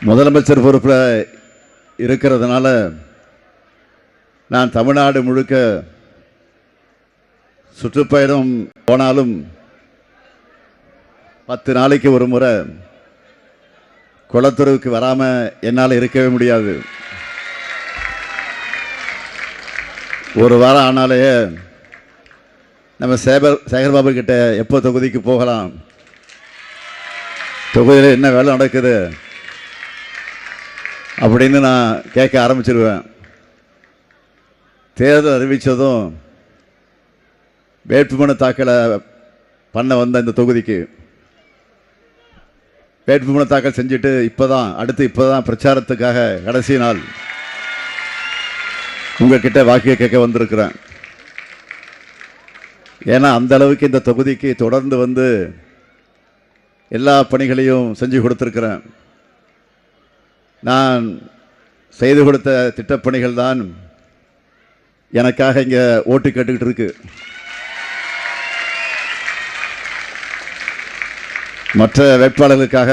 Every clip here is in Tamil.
முதலமைச்சர் பொறுப்பில் இருக்கிறதுனால நான் தமிழ்நாடு முழுக்க சுற்றுப்பயணம் போனாலும் 10 நாளைக்கு ஒரு முறை குளத்தூருக்கு வராமல் என்னால் இருக்கவே முடியாது. ஒரு வாரம் ஆனாலே நம்ம சேகர்பாபு கிட்ட எப்போ தொகுதிக்கு போகலாம், தொகுதியில் என்ன வேலை நடக்குது அப்படின்னு நான் கேட்க ஆரம்பிச்சிருவேன். தேர்தல் அறிவித்ததும் வேட்புமனு தாக்கலை பண்ண வந்த இந்த தொகுதிக்கு வேட்புமனு தாக்கல் செஞ்சுட்டு இப்போ தான் பிரச்சாரத்துக்காக கடைசி நாள் உங்ககிட்ட வாக்கு கேட்க வந்திருக்கிறேன். ஏன்னா அந்த அளவுக்கு இந்த தொகுதிக்கு தொடர்ந்து வந்து எல்லா பணிகளையும் செஞ்சு கொடுத்துருக்கிறேன். நான் செய்து கொடுத்த திட்டப்பணிகள் தான் எனக்காக இங்கே ஓட்டு கேட்டுக்கிட்டு இருக்கு. மற்ற வேட்பாளர்களுக்காக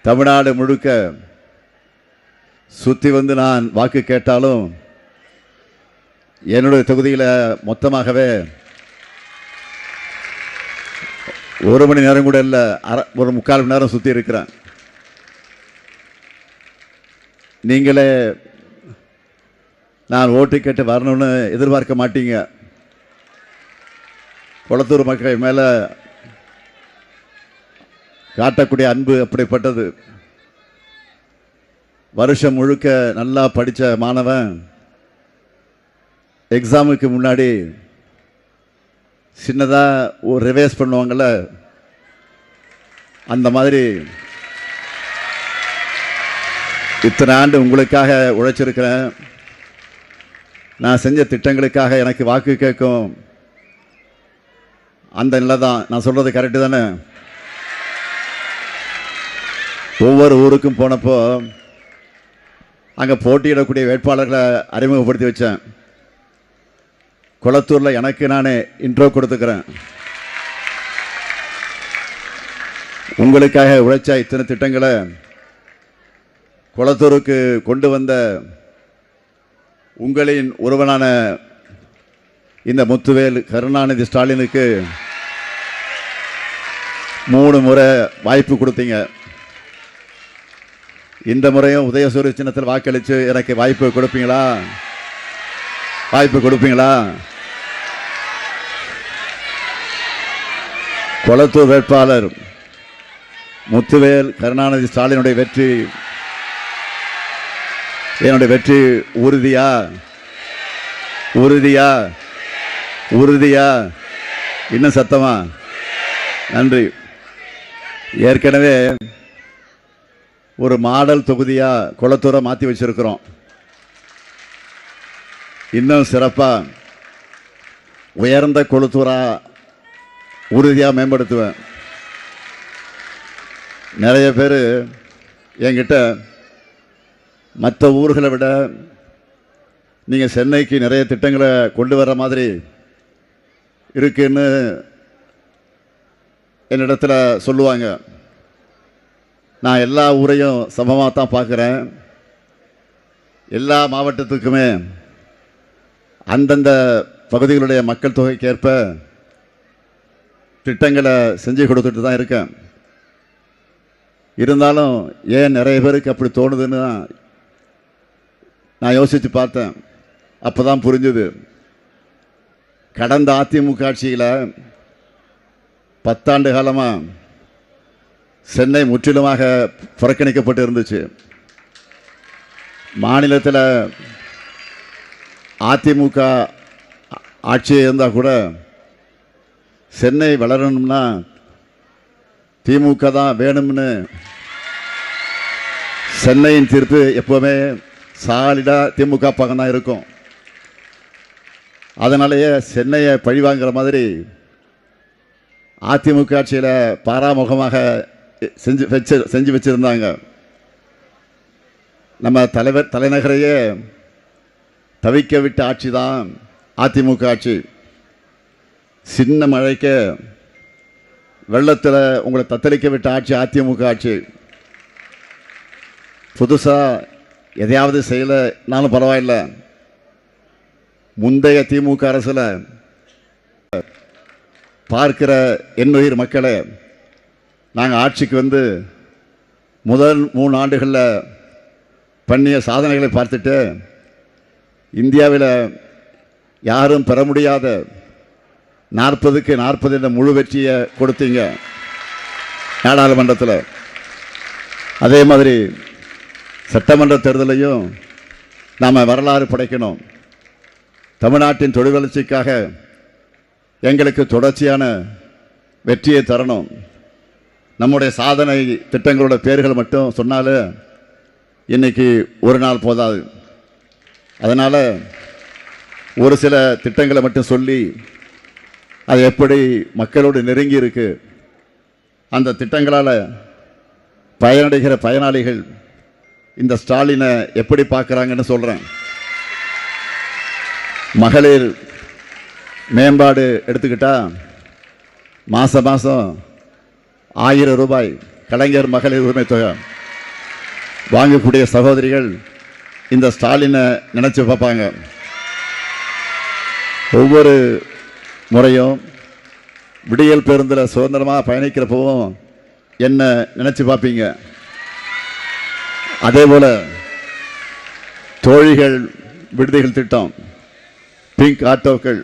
தமிழ்நாடு முழுக்க சுற்றி வந்து நான் வாக்கு கேட்டாலும் என்னுடைய தொகுதியில் மொத்தமாகவே 1 மணி நேரம் கூட இல்லை, ஒரு 3/4 மணி நேரம் சுற்றி இருக்கிறேன். நீங்களே நான் ஓட்டு கேட்டு வரணும்னு எதிர்பார்க்க மாட்டீங்க. குளத்தூர் மக்கள் மேலே காட்டக்கூடிய அன்பு அப்படிப்பட்டது. வருஷம் முழுக்க நல்லா படித்த மாணவன் எக்ஸாமுக்கு முன்னாடி சின்னதாக ஒரு ரிவைஸ் பண்ணுவாங்கள்ல, அந்த மாதிரி இத்தனை ஆண்டு உங்களுக்காக உழைச்சிருக்கிறேன். நான் செஞ்ச திட்டங்களுக்காக எனக்கு வாக்கு கேட்கும் அந்த நிலை தான். நான் சொல்கிறது கரெக்டு தானே? ஒவ்வொரு ஊருக்கும் போனப்போ அங்கே போட்டியிடக்கூடிய வேட்பாளர்களை அறிமுகப்படுத்தி வச்சேன். குளத்தூரில் எனக்கு நானே இன்ட்ரோ கொடுத்துக்கிறேன். உங்களுக்காக உழைச்ச இத்தனை திட்டங்களை குளத்தூருக்கு கொண்டு வந்த உங்களின் ஒருவனான இந்த முத்துவேல் கருணாநிதி ஸ்டாலினுக்கு 3 முறை வாய்ப்பு கொடுத்தீங்க. இந்த முறையும் உதயசூரிய சின்னத்தில் வாக்களித்து எனக்கு வாய்ப்பு கொடுப்பீங்களா? குளத்தூர் வேட்பாளர் முத்துவேல் கருணாநிதி ஸ்டாலினுடைய வெற்றி, என்னுடைய வெற்றி உறுதியா? இன்னும் சத்தமா? நன்றி. ஏற்கனவே ஒரு மாடல் தொகுதியாக குளத்தூரை மாற்றி வச்சிருக்கிறோம். இன்னும் சிறப்பாக உயர்ந்த குளத்தூராக உறுதியாக மேம்படுத்துவேன். நிறைய பேர் என்கிட்ட மற்ற ஊர்களை விட நீங்கள் சென்னைக்கு நிறைய திட்டங்களை கொண்டு வர மாதிரி இருக்குன்னு என்னிடத்தில் சொல்லுவாங்க. நான் எல்லா ஊரையும் சமமாக தான் பார்க்குறேன். எல்லா மாவட்டத்துக்குமே அந்தந்த பகுதிகளுடைய மக்கள் தொகைக்கு ஏற்ப திட்டங்களை செஞ்சு கொடுத்துட்டு தான் இருக்கேன். இருந்தாலும் ஏன் நிறைய பேருக்கு அப்படி தோணுதுன்னு நான் யோசித்து பார்த்தேன். அப்போ தான் புரிஞ்சுது. கடந்த அதிமுக ஆட்சியில் 10 ஆண்டு காலமாக சென்னை முற்றிலுமாக புறக்கணிக்கப்பட்டு இருந்துச்சு. மாநிலத்தில் அதிமுக ஆட்சி இருந்தால் கூட சென்னை வளரணும்னா திமுக தான் வேணும்னு சென்னையின் தீர்ப்பு எப்போவுமே சாலிடாக திமுக பக்கம் தான் இருக்கும். அதனாலேயே சென்னையை பழிவாங்கிற மாதிரி அதிமுக ஆட்சியில் பாராமுகமாக செஞ்சு வச்சுருந்தாங்க. நம்ம தலைநகரையே தவிக்க விட்ட ஆட்சி தான் அதிமுக ஆட்சி. சின்ன மழைக்கு வெள்ளத்தில் உங்களை தத்தளிக்க விட்ட ஆட்சி அதிமுக ஆட்சி. புதுசாக எதையாவது செய்யலைனாலும் பரவாயில்ல. முந்தைய திமுக அரசில் பார்க்கிற எண்ணுயிர் மக்களை நாங்கள் ஆட்சிக்கு வந்து முதல் 3 ஆண்டுகளில் பண்ணிய சாதனைகளை பார்த்துட்டு இந்தியாவில் யாரும் பெற முடியாத 40க்கு 40 என்ற முழு வெற்றியை கொடுத்தீங்க நாடாளுமன்றத்தில். அதே மாதிரி சட்டமன்ற தேர்தலையும் நாம் வரலாறு படைக்கணும். தமிழ்நாட்டின் தொழில் வளர்ச்சிக்காக எங்களுக்கு தொடர்ச்சியான வெற்றியை தரணும். நம்முடைய சாதனை திட்டங்களோட பேர்கள் மட்டும் சொன்னாலே இன்னைக்கு ஒரு நாள் போதாது. அதனால் ஒரு சில திட்டங்களை மட்டும் சொல்லி அது எப்படி மக்களோடு நெருங்கி இருக்கு, அந்த திட்டங்களால் பயனடைகிற பயனாளிகள் இந்த ஸ்டாலினை எப்படி பார்க்குறாங்கன்னு சொல்கிறேன். மகளிர் மேம்பாடு எடுத்துக்கிட்டா மாதம் மாதம் 1000 ரூபாய் கலைஞர் மகளிர் உரிமை தொகை வாங்கக்கூடிய சகோதரிகள் இந்த ஸ்டாலினை நினச்சி பார்ப்பாங்க. ஒவ்வொரு முறையும் விடியல் பேருந்தில் சுதந்திரமாக பயணிக்கிறப்பவும் என்ன நினச்சி பார்ப்பீங்க. அதே போல் தோழிகள் விடுதிகள் திட்டம், பிங்க் ஆட்டோக்கள்,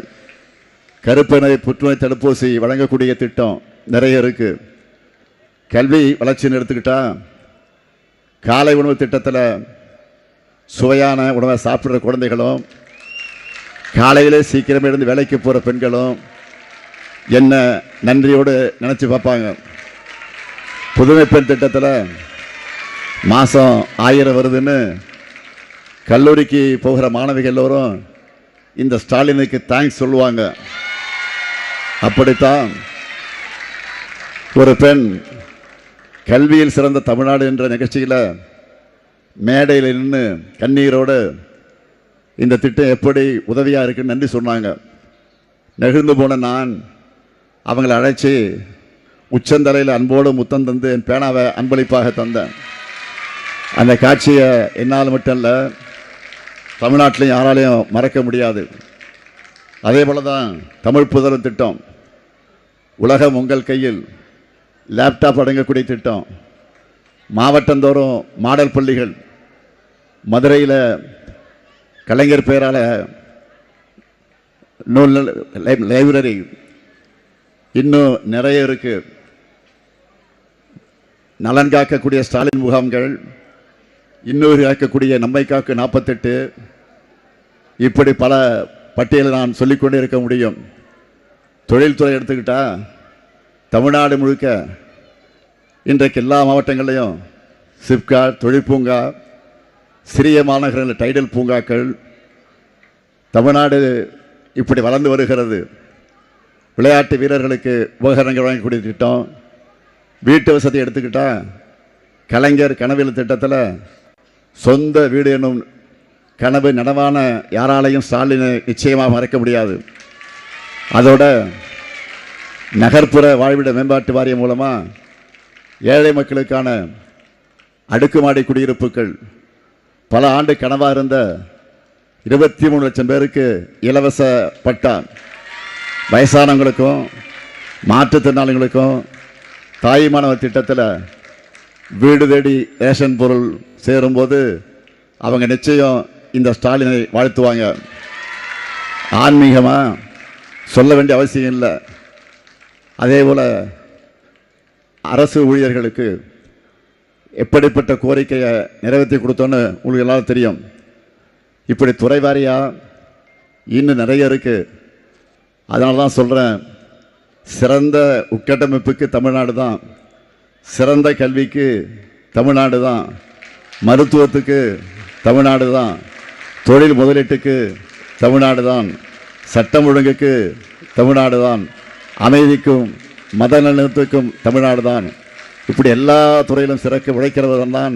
கருப்பை புற்றுநோய் தடுப்பூசி வழங்கக்கூடிய திட்டம் நிறைய இருக்குது. கல்வி வளர்ச்சின்னு எடுத்துக்கிட்டா காலை உணவு திட்டத்தில் சுவையான உணவை சாப்பிட்ற குழந்தைகளும் காலையிலே சீக்கிரமே இருந்து வேலைக்கு போகிற பெண்களும் என்ன நன்றியோடு நினச்சி பார்ப்பாங்க. புதுமை பெண் திட்டத்தில் மாதம் 1000 வருதுன்னு கல்லூரிக்கு போகிற மாணவிகள் எல்லோரும் இந்த ஸ்டாலினுக்கு தேங்க்ஸ் சொல்லுவாங்க. அப்படித்தான் ஒரு பெண் கல்வியில் சிறந்த தமிழ்நாடு என்ற நிகழ்ச்சியில் மேடையில் நின்று கண்ணீரோடு இந்த திட்டம் எப்படி உதவியாக இருக்குன்னு நன்றி சொன்னாங்க. நெகிழ்ந்து போன நான் அவங்களை அழைச்சி உச்சந்தலையில் அன்போடு முத்தம் தந்து என் பேனாவை அன்பளிப்பாக தந்தேன். அந்த காட்சியை என்னால் மட்டும் இல்லை, தமிழ்நாட்டிலையும் யாராலையும் மறக்க முடியாது. அதே போல் தான் தமிழ் புதல்வன் திட்டம், உலகம் உங்கள் கையில் லேப்டாப் அடங்கக்கூடிய திட்டம், மாவட்டந்தோறும் மாடல் பள்ளிகள், மதுரையில் கலைஞர் பெயரால் நூல் லைப்ரரி, இன்னும் நிறைய இருக்கு. நலன் காக்கக்கூடிய ஸ்டாலின் முகாம்கள், இன்னொரு காக்கக்கூடிய நம்மை காக்கு 48, இப்படி பல பட்டியலை நான் சொல்லிக்கொண்டே இருக்க முடியும். தொழில்துறை எடுத்துக்கிட்டா தமிழ்நாடு முழுக்க இன்றைக்கு எல்லா மாவட்டங்களையும் சிப்காட், தொழிற்பூங்கா, சிறிய மாநகரங்களில் டைடல் பூங்காக்கள், தமிழ்நாடு இப்படி வளர்ந்து வருகிறது. விளையாட்டு வீரர்களுக்கு உபகரணங்கள் வழங்கக்கூடிய திட்டம், வீட்டு வசதி எடுத்துக்கிட்டா கலைஞர் கனவில் திட்டத்தில் சொந்த வீடு என்னும் கனவு நனவான யாராலையும் ஸ்டாலினை நிச்சயமாக மறக்க முடியாது. அதோட நகர்ப்புற வாழ்விட மேம்பாட்டு வாரியம் மூலமாக ஏழை மக்களுக்கான அடுக்குமாடி குடியிருப்புகள், பல ஆண்டு கனவாக இருந்த 23 லட்சம் பேருக்கு இலவச பட்டா, வயசானவங்களுக்கும் மாற்றுத்திறனாளிகளுக்கும் தாய்மானவர் திட்டத்தில் வீடு தேடி ரேஷன் பொருள் சேரும்போது அவங்க நிச்சயம் இந்த ஸ்டாலினை வாழ்த்துவாங்க. ஆன்மீகமாக சொல்ல வேண்டிய அவசியம் இல்லை. அதே போல் அரசு ஊழியர்களுக்கு எப்படிப்பட்ட கோரிக்கையை நிறைவேற்றி கொடுத்தோன்னு உங்களுக்கு எல்லாரும் தெரியும். இப்படி துறை வாரியாக இன்னும் நிறைய இருக்குது. அதனால தான் சொல்கிறேன், சிறந்த உட்கட்டமைப்புக்கு தமிழ்நாடு தான், சிறந்த கல்விக்கு தமிழ்நாடு தான், மருத்துவத்துக்கு தமிழ்நாடு தான், தொழில் முதலீட்டுக்கு தமிழ்நாடு தான், சட்டம் ஒழுங்குக்கு தமிழ்நாடு தான், அமைதிக்கும் மத நல்லிணக்கத்துக்கும் தமிழ்நாடு தான். இப்படி எல்லா துறையிலும் சிறக்க உழைக்கிறவர் தான்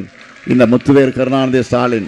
இந்த முத்துவேல் கருணாநிதி ஸ்டாலின்.